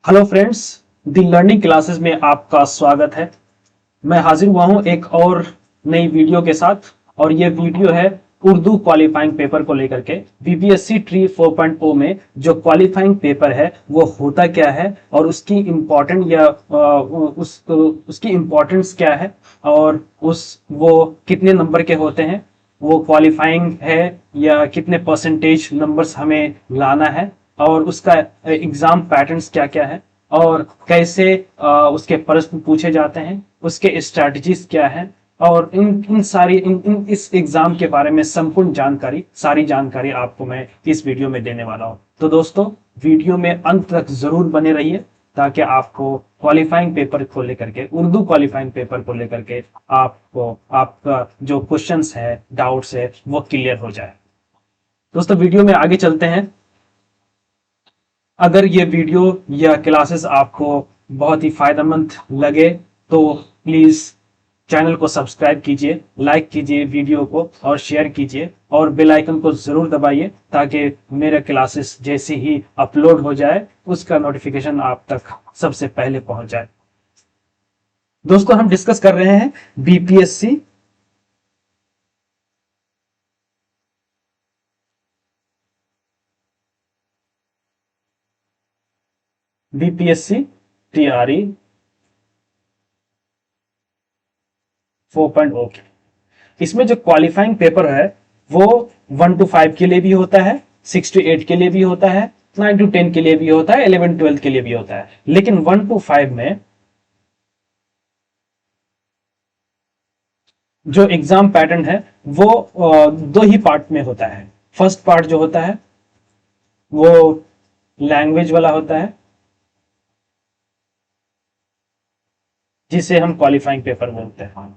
Hello friends, the learning classes में आपका स्वागत है। मैं हाजिर हुआ हूं एक और नई वीडियो के साथ। और ये वीडियो है उर्दू क्वालिफाइंग पेपर को लेकर के। बीपीएससी ट्री 4.0 में जो क्वालिफाइंग पेपर है वो होता क्या है और उसकी इम्पोर्टेंट या उसकी इम्पोर्टेंस क्या है, और वो कितने नंबर के होते हैं, वो क्वालिफाइंग है या कितने परसेंटेज नंबर्स हमें लाना है, और उसका एग्जाम पैटर्न्स क्या क्या है, और कैसे उसके प्रश्न पूछे जाते हैं, उसके स्ट्रेटजीज क्या है, और इस एग्जाम के बारे में संपूर्ण जानकारी, सारी जानकारी आपको मैं इस वीडियो में देने वाला हूं। तो दोस्तों, वीडियो में अंत तक जरूर बने रहिए ताकि आपको क्वालिफाइंग पेपर को लेकर के, उर्दू क्वालिफाइंग पेपर को लेकर के आपको आपका जो क्वेश्चंस है, डाउट्स है, वो क्लियर हो जाए। दोस्तों, वीडियो में आगे चलते हैं। अगर ये वीडियो या क्लासेस आपको बहुत ही फायदेमंद लगे तो प्लीज चैनल को सब्सक्राइब कीजिए, लाइक कीजिए वीडियो को और शेयर कीजिए, और बेल आइकन को जरूर दबाइए ताकि मेरे क्लासेस जैसे ही अपलोड हो जाए उसका नोटिफिकेशन आप तक सबसे पहले पहुंच जाए। दोस्तों, हम डिस्कस कर रहे हैं बीपीएससी बीपीएससी टीआरई 4.0 की। इसमें जो क्वालिफाइंग पेपर है वो 1 to 5 के लिए भी होता है, 6 to 8 के लिए भी होता है, 9 to 10 के लिए भी होता है, 11 12 के लिए भी होता है। लेकिन 1 to 5 में जो एग्जाम पैटर्न है वो दो ही पार्ट में होता है। फर्स्ट पार्ट जो होता है वो लैंग्वेज वाला होता है, जिसे हम क्वालिफाइंग पेपर बोलते हैं।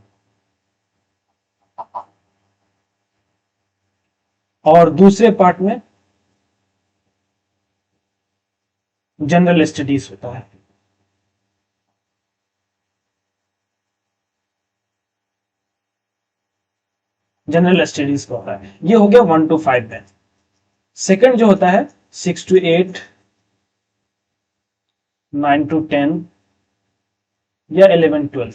और दूसरे पार्ट में जनरल स्टडीज होता है। जनरल स्टडीज का होता है। ये हो गया 1 to 5 में। सेकंड जो होता है 6 to 8, 9 to 10 या 11 12,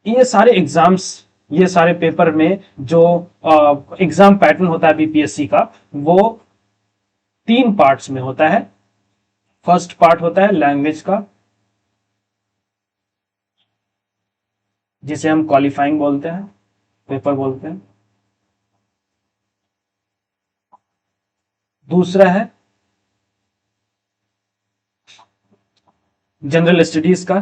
ये सारे एग्जाम्स, ये सारे पेपर में जो एग्जाम पैटर्न होता है बीपीएससी का, वो 3 पार्ट्स में होता है। फर्स्ट पार्ट होता है लैंग्वेज का, जिसे हम क्वालिफाइंग बोलते हैं, पेपर बोलते हैं। दूसरा है जनरल स्टडीज का,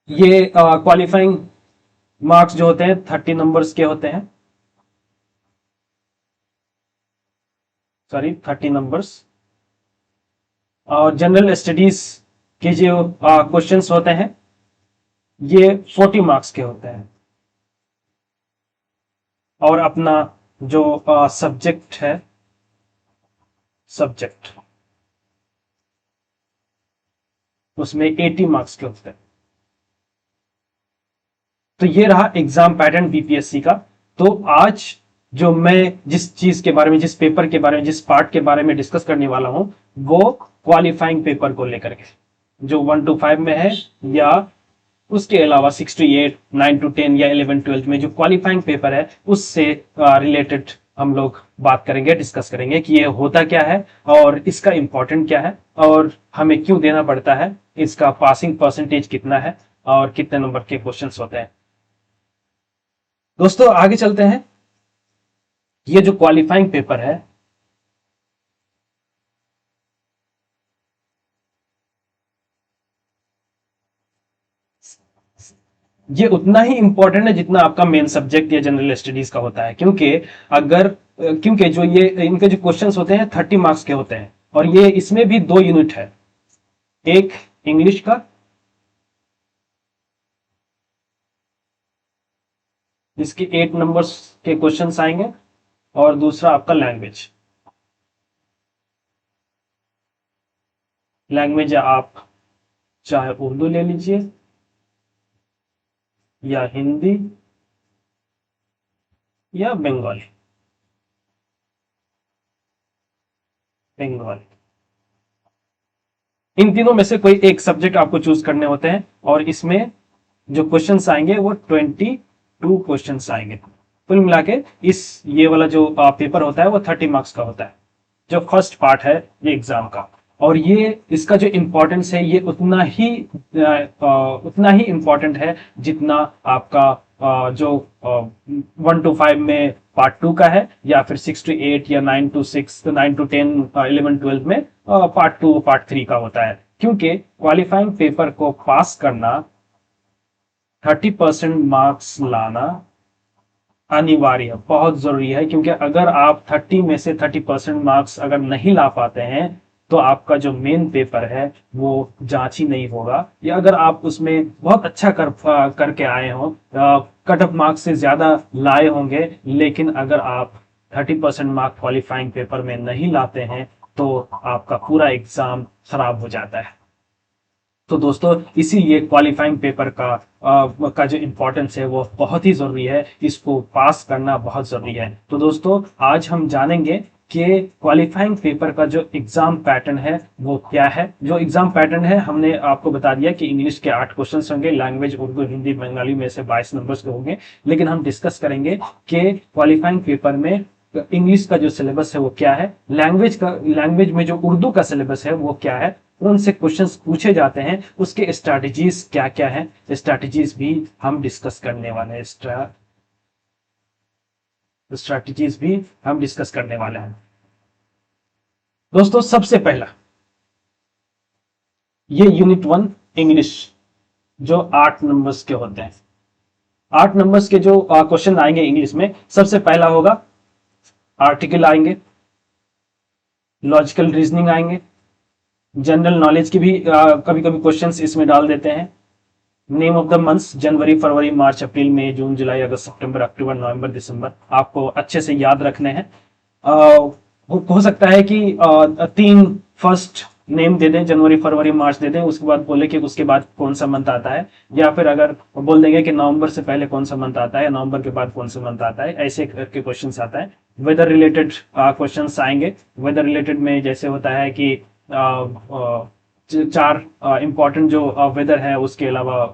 ये क्वालिफाइंग मार्क्स जो होते हैं 30 नंबर्स के होते हैं, सॉरी 30 नंबर्स। और जनरल स्टडीज के जो क्वेश्चंस होते हैं ये 40 मार्क्स के होते हैं। और अपना जो सब्जेक्ट है, सब्जेक्ट, उसमें 80 मार्क्स के होते हैं। तो ये रहा एग्जाम पैटर्न बीपीएससी का। तो आज जो मैं जिस चीज के बारे में, जिस पेपर के बारे में, जिस पार्ट के बारे में डिस्कस करने वाला हूं वो क्वालिफाइंग पेपर को लेकर के, जो 1 to 5 में है, या उसके अलावा 6 to 8, 9 to 10 या 11 12 में जो क्वालिफाइंग पेपर है उससे रिलेटेड हम लोग बात करेंगे, डिस्कस करेंगे कि ये होता क्या है और इसका इंपॉर्टेंट क्या है और हमें क्यों देना पड़ता है, इसका पासिंग परसेंटेज कितना है और कितने नंबर के क्वेश्चंस होते हैं। दोस्तों, आगे चलते हैं। ये जो क्वालिफाइंग पेपर है ये उतना ही इंपॉर्टेंट है जितना आपका मेन सब्जेक्ट या जनरल स्टडीज का होता है। क्योंकि जो ये इनके जो क्वेश्चंस होते हैं 30 मार्क्स के होते हैं, और ये इसमें भी 2 यूनिट है। एक इंग्लिश का, जिसके 8 नंबर्स के क्वेश्चंस आएंगे, और दूसरा आपका लैंग्वेज। लैंग्वेज आप चाहे उर्दू ले लीजिए या हिंदी या बंगाली। बंगाली, इन तीनों में से कोई एक सब्जेक्ट आपको चूज करने होते हैं और इसमें जो क्वेश्चंस आएंगे वो 22 क्वेश्चंस आएंगे कुल मिला के। इस ये वाला जो पेपर होता है वो 30 मार्क्स का होता है, जो फर्स्ट पार्ट है ये एग्जाम का। और ये इसका जो इम्पोर्टेंस है ये उतना ही इम्पोर्टेंट है जितना आपका जो 1 to 5 में पार्ट 2 का है, या फिर 6 to 8 या 9 to 6, 9 to 10, 11 12 में पार्ट 2 पार्ट 3 का होता है। क्योंकि क्वालिफाइंग पेपर को पास करना, 30% मार्क्स लाना अनिवार्य है, बहुत जरूरी है। क्योंकि अगर आप 30 में से 30% मार्क्स अगर नहीं ला पाते हैं तो आपका जो मेन पेपर है वो जांच ही नहीं होगा। या अगर आप उसमें बहुत अच्छा करके आए हो, कट ऑफ मार्क्स से ज्यादा लाए होंगे, लेकिन अगर आप 30% मार्क क्वालिफाइंग पेपर में नहीं लाते हैं तो आपका पूरा एग्जाम खराब हो जाता है। तो दोस्तों इसीलिए क्वालिफाइंग पेपर का जो इम्पोर्टेंस है वो बहुत ही जरूरी है, इसको पास करना बहुत जरूरी है। तो दोस्तों आज हम जानेंगे कि क्वालिफाइंग पेपर का जो एग्जाम पैटर्न है वो क्या है। जो एग्जाम पैटर्न है हमने आपको बता दिया कि इंग्लिश के 8 क्वेश्चन होंगे, लैंग्वेज उर्दू हिंदी बंगाली में से 22 नंबर्स के होंगे। लेकिन हम डिस्कस करेंगे कि क्वालिफाइंग पेपर में इंग्लिश का जो सिलेबस है वो क्या है, लैंग्वेज में जो उर्दू का सिलेबस है वो क्या है, कौन से क्वेश्चंस पूछे जाते हैं, उसके स्ट्रैटेजीज क्या क्या है, स्ट्रैटेजीज भी हम डिस्कस करने वाले हैं। स्ट्रैटेजीज भी हम डिस्कस करने वाले हैं। दोस्तों सबसे पहला ये यूनिट 1 इंग्लिश जो 8 नंबर्स के होते हैं, 8 नंबर्स के जो क्वेश्चन आएंगे इंग्लिश में, सबसे पहला होगा आर्टिकल आएंगे, लॉजिकल रीजनिंग आएंगे, जनरल नॉलेज की भी कभी कभी क्वेश्चंस इसमें डाल देते हैं। नेम ऑफ द मंथ्स, जनवरी फरवरी मार्च अप्रैल मई जून जुलाई अगस्त सितंबर अक्टूबर नवंबर दिसंबर, आपको अच्छे से याद रखने हैं। हो सकता है कि 3 फर्स्ट नेम दे दें, जनवरी फरवरी मार्च दे दें, उसके बाद बोले कि उसके बाद कौन सा मंथ आता है, या फिर अगर बोल देंगे कि नवंबर से पहले कौन सा मंथ आता है, नवंबर के बाद कौन सा मंथ आता है, ऐसे करके क्वेश्चन आता है। वेदर रिलेटेड क्वेश्चन आएंगे। वेदर रिलेटेड में जैसे होता है कि 4 इंपॉर्टेंट जो वेदर है, उसके अलावा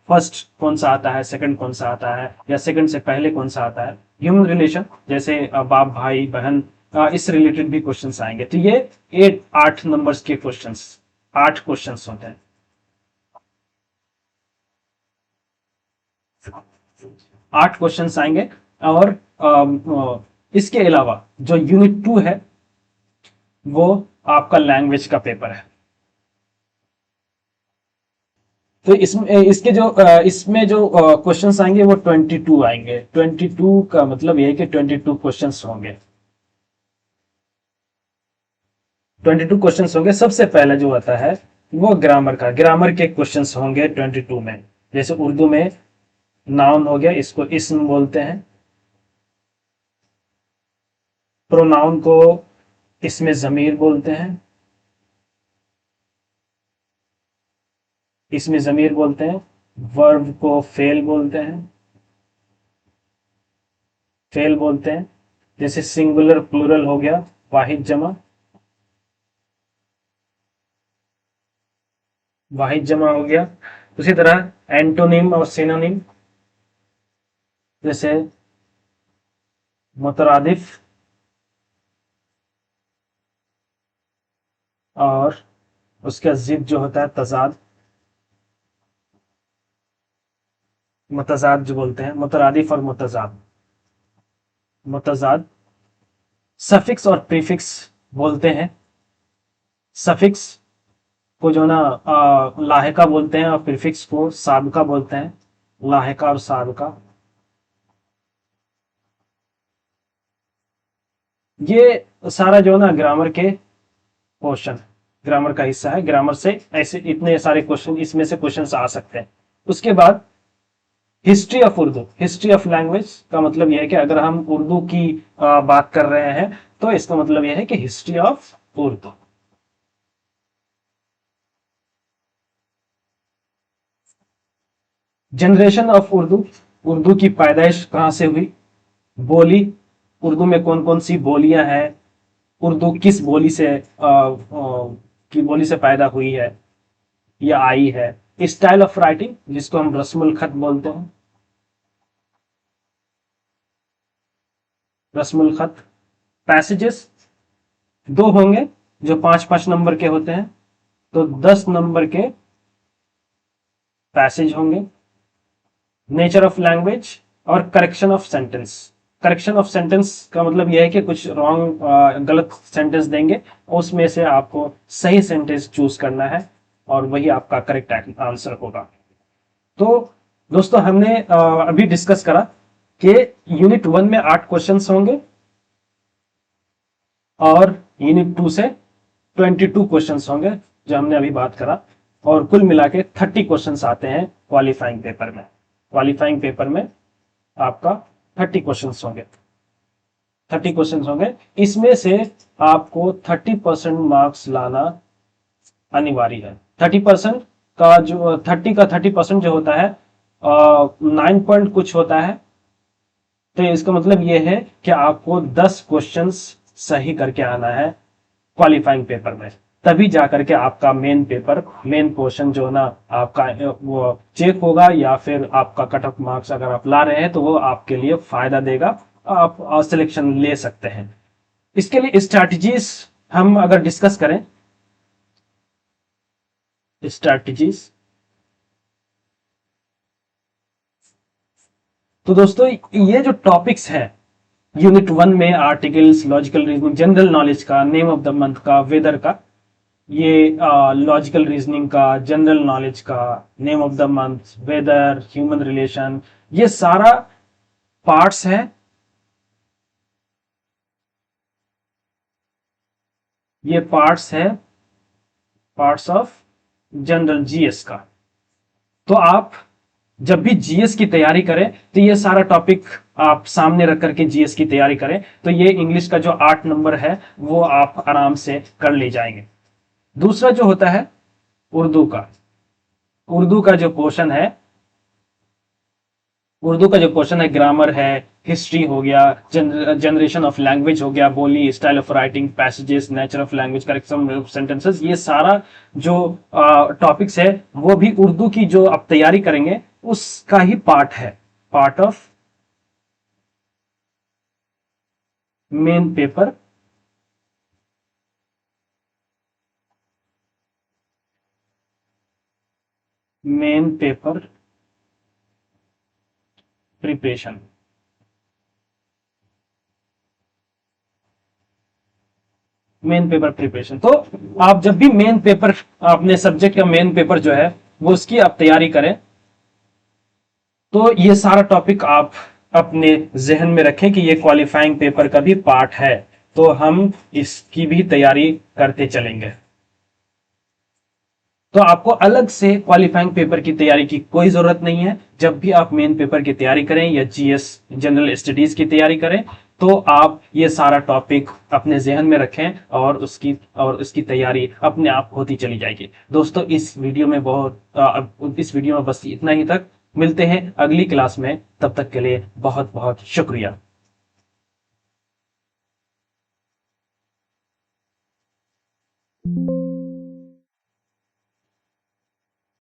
फर्स्ट कौन सा आता है, सेकंड कौन सा आता है, या सेकंड से पहले कौन सा आता है। ह्यूमन रिलेशन जैसे बाप भाई बहन, इस रिलेटेड भी क्वेश्चंस आएंगे। तो ये 8 नंबर्स के क्वेश्चंस, 8 क्वेश्चंस होते हैं। 8 क्वेश्चंस आएंगे। और इसके अलावा जो यूनिट 2 है वो आपका लैंग्वेज का पेपर है। तो इसमें जो क्वेश्चंस आएंगे वो 22 आएंगे। 22 का मतलब ये है कि 22 क्वेश्चंस होंगे। 22 क्वेश्चंस होंगे। सबसे पहला जो आता है वो ग्रामर के क्वेश्चंस होंगे 22 में। जैसे उर्दू में नाउन हो गया, इसको इस्म बोलते हैं। प्रोनाउन को इसमें जमीर बोलते हैं, इसमें जमीर बोलते हैं। वर्ब को फेल बोलते हैं, फेल बोलते हैं। जैसे सिंगुलर प्लूरल हो गया, वाहिद जमा, वाहिद जमा हो गया। उसी तरह एंटोनिम और सिनोनिम, जैसे मुतरादिफ और उसका जिद जो होता है तजाद, मुतजाद जो बोलते हैं, मुतरादिफ और मुतजाद। मुतजाद सफिक्स और प्रीफिक्स बोलते हैं। सफिक्स को जो ना लाहिका बोलते हैं और प्रीफिक्स को साबका बोलते हैं। लाहिका और साबका, ये सारा जो ना ग्रामर के क्वेश्चन, ग्रामर का हिस्सा है। ग्रामर से ऐसे इतने सारे क्वेश्चन इसमें से क्वेश्चन आ सकते हैं। उसके बाद history of Urdu, history of language का मतलब यह है कि अगर हम उर्दू की बात कर रहे हैं तो इसका मतलब यह है कि history of Urdu. Generation of Urdu, Urdu की पैदाइश कहाँ से हुई। बोली, उर्दू में कौन कौन सी बोलियां हैं, उर्दू किस बोली से की बोली से पैदा हुई है या आई है। स्टाइल ऑफ राइटिंग, जिसको हम रस्मुल खत बोलते हैं, रस्मुल खत। पैसेजेस दो होंगे जो 5-5 नंबर के होते हैं, तो 10 नंबर के पैसेज होंगे। नेचर ऑफ लैंग्वेज और correction of sentence. Correction of sentence का मतलब यह है कि कुछ रॉन्ग गलत सेंटेंस देंगे, उसमें से आपको सही सेंटेंस चूज करना है और वही आपका करेक्ट आंसर होगा। तो दोस्तों हमने अभी डिस्कस करा कि यूनिट 1 में 8 क्वेश्चंस होंगे और यूनिट 2 से 22 क्वेश्चंस होंगे जो हमने अभी बात करा, और कुल मिला के 30 क्वेश्चंस आते हैं क्वालिफाइंग पेपर में। क्वालिफाइंग पेपर में आपका 30 क्वेश्चंस होंगे, 30 क्वेश्चंस होंगे। इसमें से आपको 30% मार्क्स लाना अनिवार्य है। 30% का जो 30% जो होता है 9 पॉइंट कुछ होता है, तो इसका मतलब यह है कि आपको 10 क्वेश्चंस सही करके आना है क्वालिफाइंग पेपर में, तभी जाकर के आपका मेन पेपर, मेन क्वेश्चन जो ना आपका वो चेक होगा, या फिर आपका कट ऑफ मार्क्स अगर आप ला रहे हैं तो वो आपके लिए फायदा देगा, आप सिलेक्शन ले सकते हैं। इसके लिए स्ट्रैटेजीज हम अगर डिस्कस करें, स्ट्रैटेजीज, तो दोस्तों ये जो टॉपिक्स हैं यूनिट 1 में, articles, logical reasoning, general knowledge का, नेम ऑफ द मंथ का, वेदर का, ये लॉजिकल रीजनिंग का, जनरल नॉलेज का, name of the month, weather, human relation, ये सारा पार्ट्स है। ये पार्ट्स है, पार्ट्स ऑफ जनरल जीएस का। तो आप जब भी जीएस की तैयारी करें तो ये सारा टॉपिक आप सामने रख करके जीएस की तैयारी करें, तो ये इंग्लिश का जो 8 नंबर है वो आप आराम से कर ले जाएंगे। दूसरा जो होता है उर्दू का, उर्दू का जो क्वेश्चन है, उर्दू का जो क्वेश्चन है, ग्रामर है, हिस्ट्री हो गया, जनरेशन ऑफ लैंग्वेज हो गया, बोली, style of writing, passages, nature of language, correction of sentences, ये सारा जो टॉपिक्स है वो भी उर्दू की जो आप तैयारी करेंगे उसका ही पार्ट है, part of main paper. Main paper preparation. Main paper preparation, तो आप जब भी मेन पेपर, अपने सब्जेक्ट का मेन पेपर जो है वो उसकी आप तैयारी करें, तो ये सारा टॉपिक आप अपने जहन में रखें कि ये क्वालिफाइंग पेपर का भी पार्ट है, तो हम इसकी भी तैयारी करते चलेंगे। तो आपको अलग से क्वालिफाइंग पेपर की तैयारी की कोई जरूरत नहीं है। जब भी आप मेन पेपर की तैयारी करें या जीएस, जनरल स्टडीज की तैयारी करें, तो आप ये सारा टॉपिक अपने जहन में रखें और उसकी तैयारी अपने आप होती चली जाएगी। दोस्तों इस वीडियो में इस वीडियो में बस इतना ही तक। मिलते हैं अगली क्लास में, तब तक के लिए बहुत बहुत शुक्रिया।